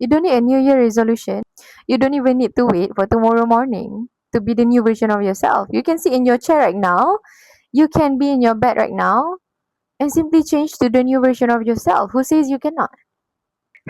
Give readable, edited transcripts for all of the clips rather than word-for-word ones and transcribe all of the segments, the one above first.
You don't need a New Year resolution. You don't even need to wait for tomorrow morning to be the new version of yourself. You can sit in your chair right now. You can be in your bed right now and simply change to the new version of yourself. Who says you cannot?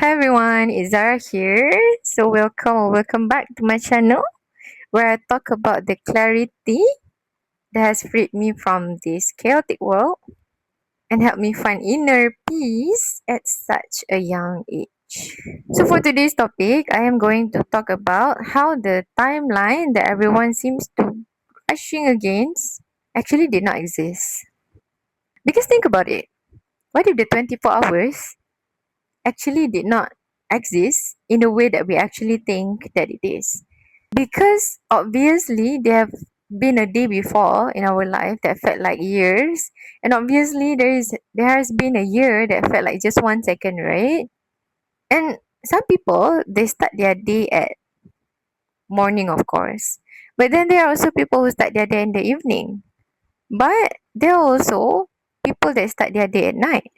Hi everyone, it's Zara here. So welcome back to my channel where I talk about the clarity that has freed me from this chaotic world and helped me find inner peace at such a young age. So for today's topic, I am going to talk about how the timeline that everyone seems to rushing against actually did not exist. Because think about it. What if the 24 hours actually did not exist in the way that we actually think that it is? Because obviously there have been a day before in our life that felt like years, and obviously there has been a year that felt like just 1 second, right? And some people they start their day at morning, of course, but then there are also people who start their day in the evening. But there are also people that start their day at night,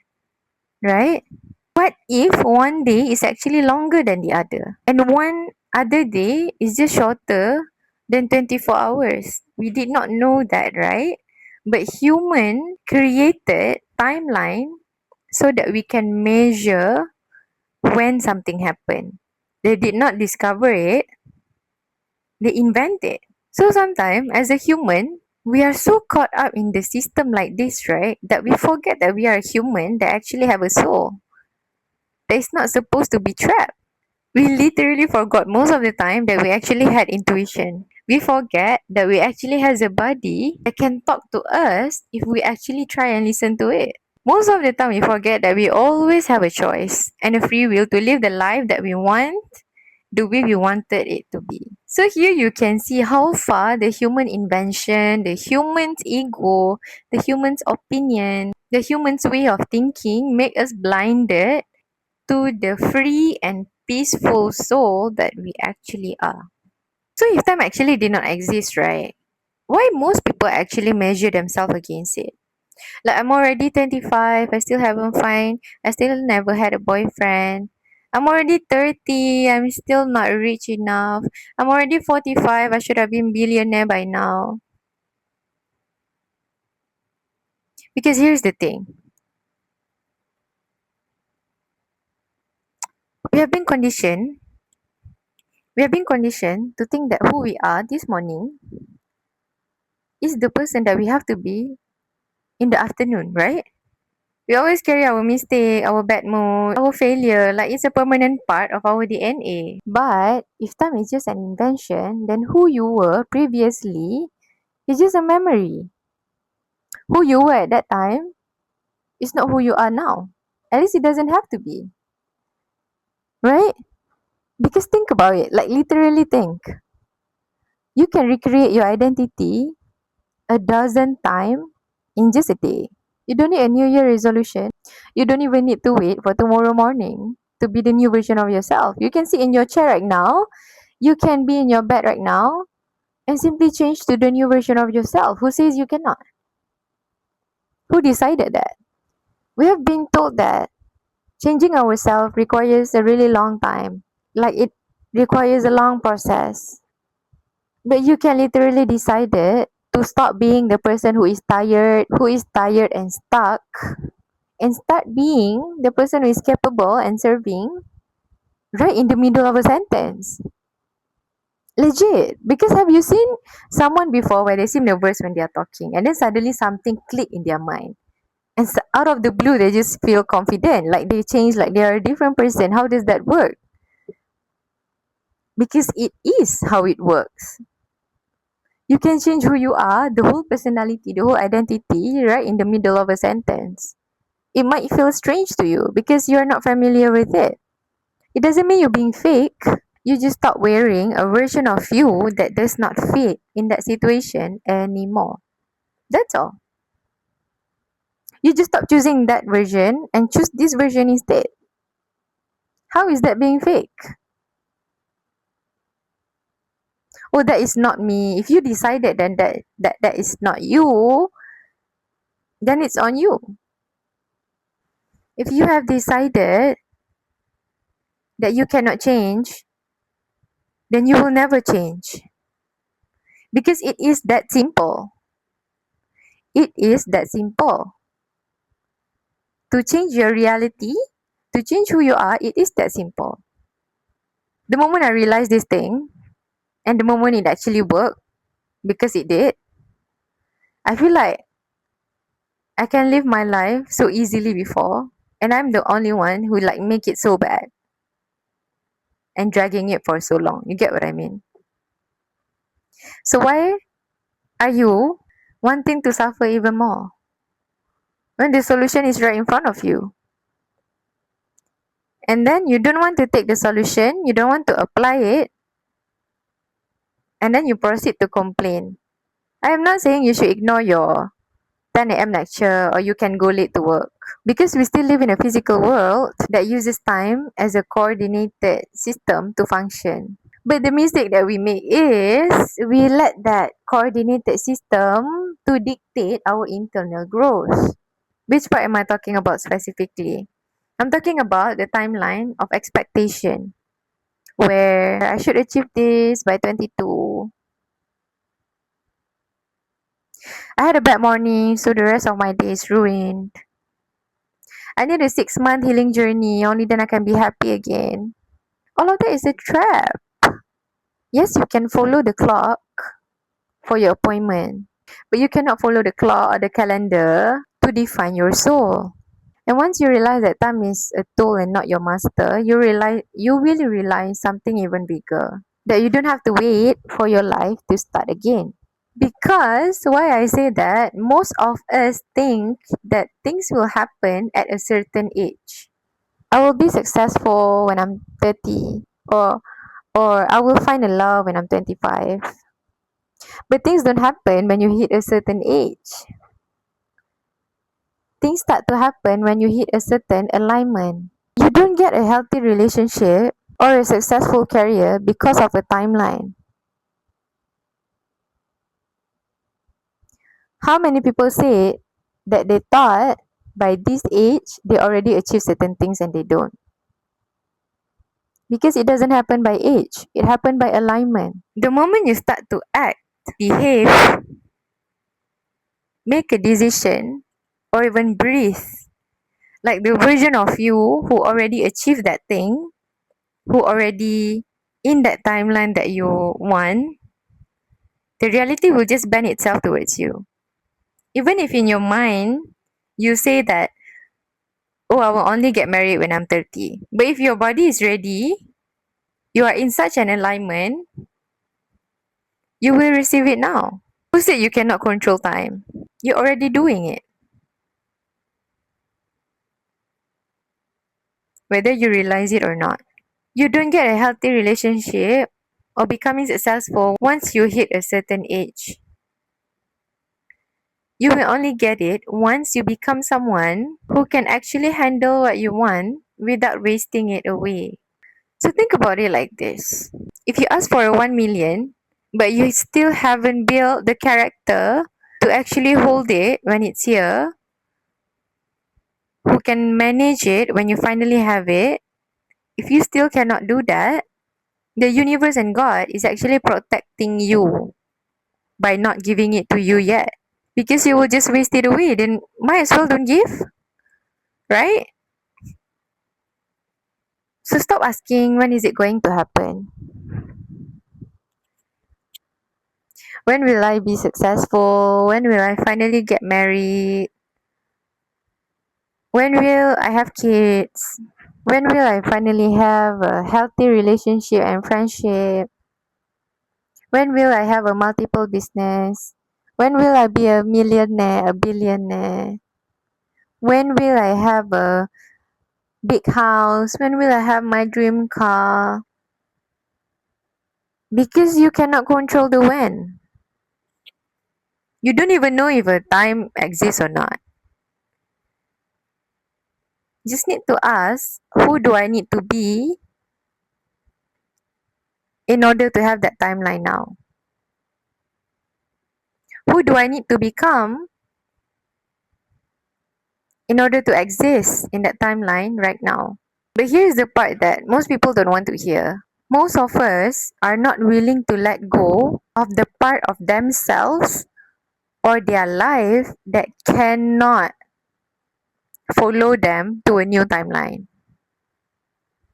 right? What if one day is actually longer than the other, and one other day is just shorter than 24 hours? We did not know that, right? But human created timeline so that we can measure when something happened. They did not discover it, they invent it. So sometimes as a human, we are so caught up in the system like this, right? That we forget that we are a human that actually have a soul. That is not supposed to be trapped. We literally forgot most of the time that we actually had intuition. We forget that we actually has a body that can talk to us if we actually try and listen to it. Most of the time we forget that we always have a choice and a free will to live the life that we want the way we wanted it to be. So here you can see how far the human invention, the human's ego, the human's opinion, the human's way of thinking make us blinded to the free and peaceful soul that we actually are. So if time actually did not exist, right? Why most people actually measure themselves against it? Like I'm already 25, I still haven't find, I still never had a boyfriend. I'm already 30, I'm still not rich enough. I'm already 45, I should have been billionaire by now. Because here's the thing. We have been conditioned, we have been conditioned to think that who we are this morning is the person that we have to be in the afternoon, right? We always carry our mistake, our bad mood, our failure, like it's a permanent part of our DNA. But if time is just an invention, then who you were previously is just a memory. Who you were at that time is not who you are now. At least it doesn't have to be, right? Because think about it, like literally think. You can recreate your identity a dozen times in just a day. You don't need a New Year resolution. You don't even need to wait for tomorrow morning to be the new version of yourself. You can sit in your chair right now. You can be in your bed right now and simply change to the new version of yourself. Who says you cannot? Who decided that? We have been told that changing ourselves requires a really long time. Like it requires a long process. But you can literally decide it to stop being the person who is tired and stuck, and start being the person who is capable and serving right in the middle of a sentence. Legit. Because have you seen someone before where they seem nervous when they are talking and then suddenly something click in their mind? And out of the blue, they just feel confident, like they change, like they are a different person. How does that work? Because it is how it works. You can change who you are, the whole personality, the whole identity, right in the middle of a sentence. It might feel strange to you because you're not familiar with it. It doesn't mean you're being fake. You just stop wearing a version of you that does not fit in that situation anymore. That's all. You just stop choosing that version and choose this version instead. How is that being fake? Oh, that is not me. If you decided then that is not you, then it's on you. If you have decided that you cannot change, then you will never change. Because it is that simple. It is that simple. To change your reality, to change who you are, it is that simple. The moment I realized this thing, and the moment it actually worked, because it did, I feel like I can live my life so easily before, and I'm the only one who like make it so bad and dragging it for so long. You get what I mean? So why are you wanting to suffer even more when the solution is right in front of you? And then you don't want to take the solution, you don't want to apply it, and then you proceed to complain. I am not saying you should ignore your 10 a.m. lecture or you can go late to work, because we still live in a physical world that uses time as a coordinated system to function. But the mistake that we make is we let that coordinated system to dictate our internal growth. Which part am I talking about specifically? I'm talking about the timeline of expectation, where I should achieve this by 22. I had a bad morning, so the rest of my day is ruined. I need a 6-month healing journey, only then I can be happy again. All of that is a trap. Yes, you can follow the clock for your appointment, but you cannot follow the clock or the calendar to define your soul. And once you realize that time is a tool and not your master, you really realize something even bigger. That you don't have to wait for your life to start again. Because why I say that, most of us think that things will happen at a certain age. I will be successful when I'm 30, or I will find a love when I'm 25. But things don't happen when you hit a certain age. Things start to happen when you hit a certain alignment. You don't get a healthy relationship or a successful career because of a timeline. How many people say that they thought by this age they already achieved certain things and they don't? Because it doesn't happen by age, it happened by alignment. The moment you start to act, behave, make a decision, or even breathe like the version of you who already achieved that thing, who already in that timeline that you want, the reality will just bend itself towards you. Even if in your mind you say that, oh, I will only get married when I'm 30. But if your body is ready, you are in such an alignment, you will receive it now. Who said you cannot control time? You're already doing it, whether you realize it or not. You don't get a healthy relationship or becoming successful once you hit a certain age. You will only get it once you become someone who can actually handle what you want without wasting it away. So think about it like this. If you ask for a 1 million, but you still haven't built the character to actually hold it when it's here, who can manage it when you finally have it, if you still cannot do that, the universe and God is actually protecting you by not giving it to you yet. Because you will just waste it away, then might as well don't give, right? So stop asking when is it going to happen? When will I be successful? When will I finally get married? When will I have kids? When will I finally have a healthy relationship and friendship? When will I have a multiple business? When will I be a millionaire, a billionaire? When will I have a big house? When will I have my dream car? Because you cannot control the when. You don't even know if a time exists or not. Just need to ask, who do I need to be in order to have that timeline now? Who do I need to become in order to exist in that timeline right now? But here's the part that most people don't want to hear. Most of us are not willing to let go of the part of themselves or their life that cannot follow them to a new timeline.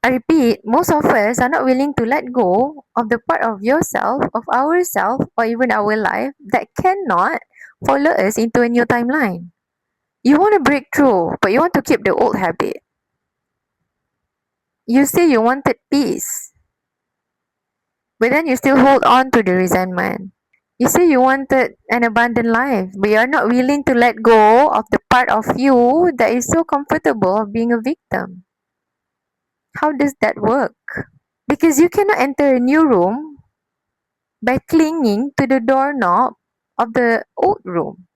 I repeat, most of us are not willing to let go of the part of yourself, of ourself, or even our life that cannot follow us into a new timeline. You want to break through, but you want to keep the old habit. You say you wanted peace, but then you still hold on to the resentment. You say you wanted an abundant life, but you're not willing to let go of the part of you that is so comfortable of being a victim. How does that work? Because you cannot enter a new room by clinging to the doorknob of the old room.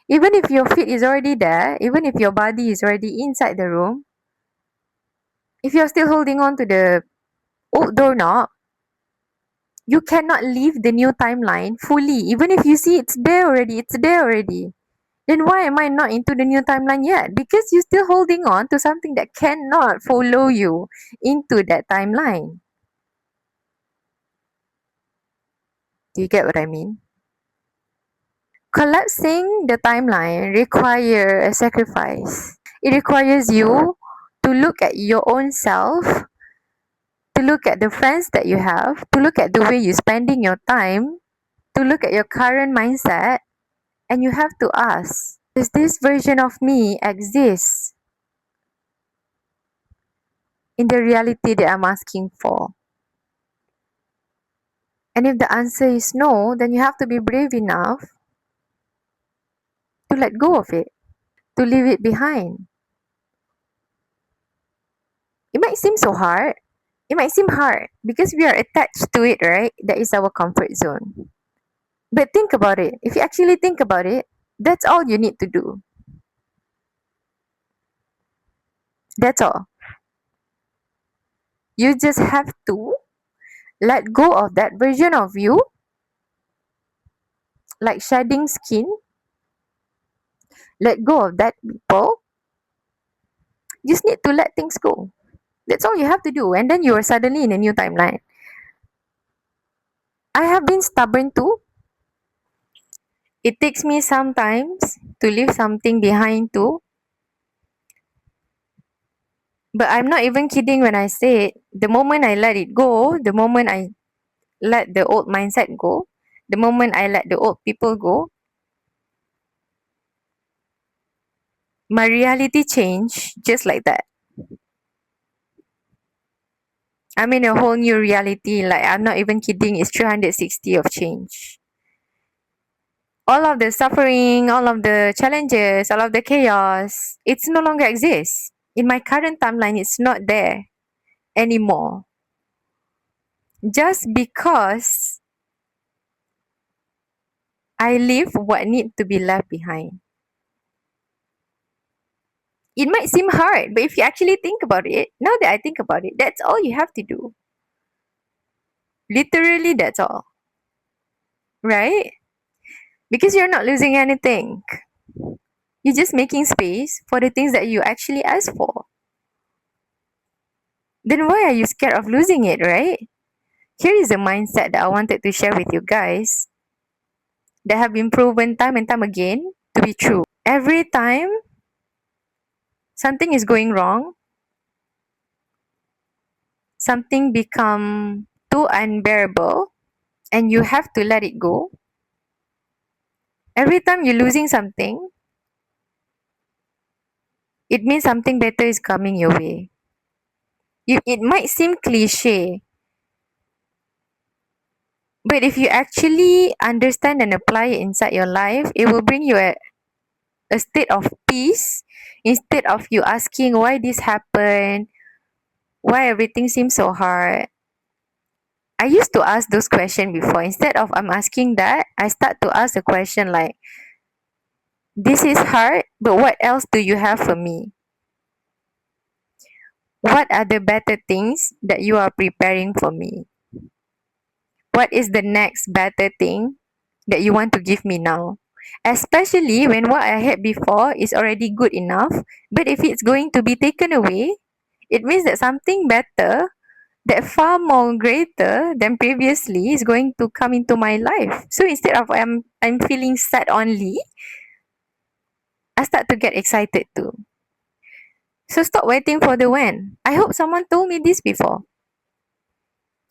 Even if your feet is already there, even if your body is already inside the room, if you're still holding on to the old doorknob, you cannot leave the new timeline fully. Even if you see it's there already. Then why am I not into the new timeline yet? Because you're still holding on to something that cannot follow you into that timeline. Do you get what I mean? Collapsing the timeline requires a sacrifice. It requires you to look at your own self, to look at the friends that you have, to look at the way you're spending your time, to look at your current mindset, and you have to ask, does this version of me exist in the reality that I'm asking for? And if the answer is no, then you have to be brave enough to let go of it, to leave it behind. It might seem so hard. It might seem hard because we are attached to it, right? That is our comfort zone. But think about it. If you actually think about it, that's all you need to do. That's all. You just have to let go of that version of you, like shedding skin. Let go of that people. Just need to let things go. That's all you have to do. And then you are suddenly in a new timeline. I have been stubborn too. It takes me sometimes to leave something behind too. But I'm not even kidding when I say it. The moment I let it go, the moment I let the old mindset go, the moment I let the old people go, my reality changed just like that. I'm in a whole new reality. Like, I'm not even kidding. It's 360 of change. All of the suffering, all of the challenges, all of the chaos, it's no longer exists. In my current timeline, it's not there anymore. Just because I leave what need to be left behind. It might seem hard, but if you actually think about it, now that I think about it, that's all you have to do. Literally, that's all. Right? Because you're not losing anything. You're just making space for the things that you actually asked for. Then why are you scared of losing it, right? Here is a mindset that I wanted to share with you guys that have been proven time and time again to be true. Every time something is going wrong, something become too unbearable and you have to let it go. Every time you're losing something, it means something better is coming your way. It might seem cliche, but if you actually understand and apply it inside your life, it will bring you a state of peace instead of you asking why this happened, why everything seems so hard. I used to ask those questions before. Instead of I'm asking that, I start to ask the question like, this is hard, but what else do you have for me? What are the better things that you are preparing for me? What is the next better thing that you want to give me now? Especially when what I had before is already good enough. But if it's going to be taken away, it means that something better, that far more greater than previously, is going to come into my life. So instead of I'm feeling sad only, I start to get excited too. So stop waiting for the when. I hope someone told me this before.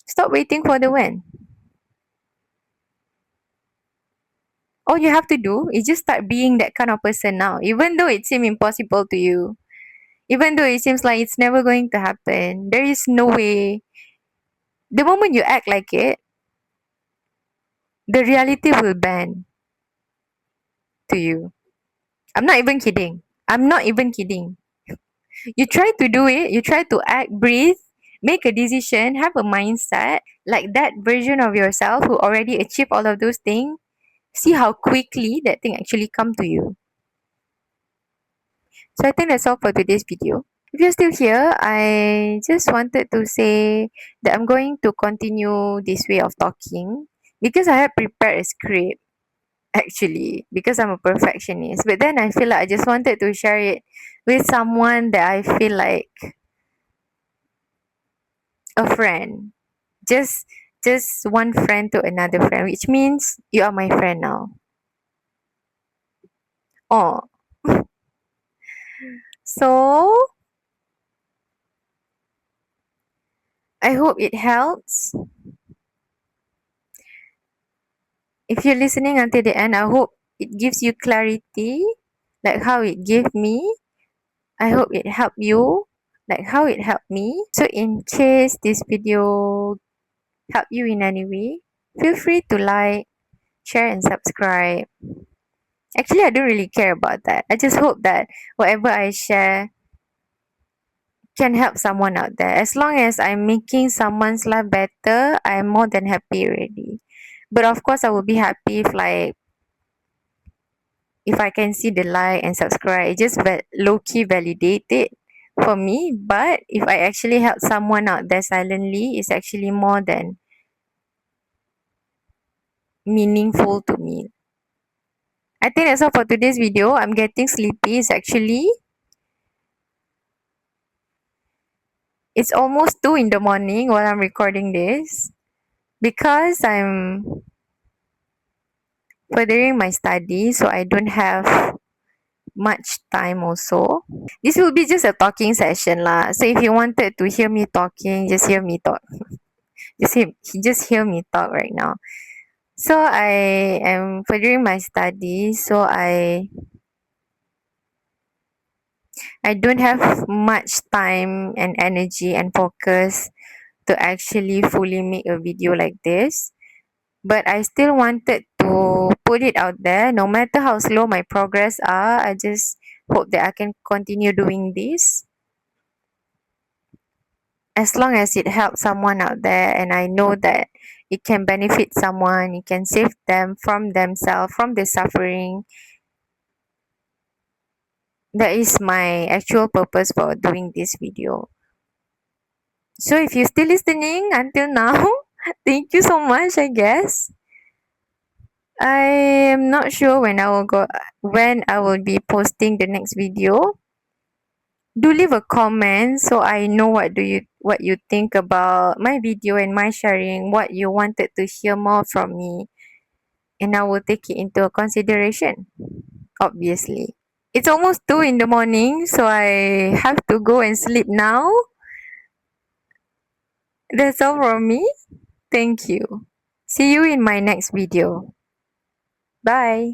Stop waiting for the when. All you have to do is just start being that kind of person now, even though it seems impossible to you. Even though it seems like it's never going to happen, there is no way. The moment you act like it, the reality will bend to you. I'm not even kidding. I'm not even kidding. You try to do it, you try to act, breathe, make a decision, have a mindset like that version of yourself who already achieved all of those things. See how quickly that thing actually come to you. So I think that's all for today's video. If you're still here, I just wanted to say that I'm going to continue this way of talking because I have prepared a script actually because I'm a perfectionist. But then I feel like I just wanted to share it with someone that I feel like a friend. Just just one friend to another friend, which means you are my friend now. Oh, so I hope it helps. If you're listening until the end, I hope it gives you clarity, like how it gave me. I hope it helped you, like how it helped me. So in case this video helped you in any way, feel free to like, share, and subscribe. Actually, I don't really care about that. I just hope that whatever I share can help someone out there. As long as I'm making someone's life better, I'm more than happy already. But of course, I will be happy if I can see the like and subscribe. It just low key validate it for me. But if I actually help someone out there silently, it's actually more than meaningful to me. I think that's all for today's video. I'm getting sleepy. It's almost 2 in the morning while I'm recording this because I'm furthering my study, so I don't have much time also. This will be just a talking session lah. So if you wanted to hear me talking, just hear me talk. Just hear me talk right now. So I am furthering my study, so I don't have much time and energy and focus to actually fully make a video like this. But I still wanted to put it out there. No matter how slow my progress are, I just hope that I can continue doing this as long as it helps someone out there, and I know that it can benefit someone, it can save them from themselves, from the suffering. That is my actual purpose for doing this video. So if you're still listening until now, thank you so much, I guess. I am not sure when I will be posting the next video. Do leave a comment so I know what you think about my video and my sharing, what you wanted to hear more from me, and I will take it into consideration, obviously. It's almost 2 in the morning, so I have to go and sleep now. That's all from me. Thank you. See you in my next video. Bye.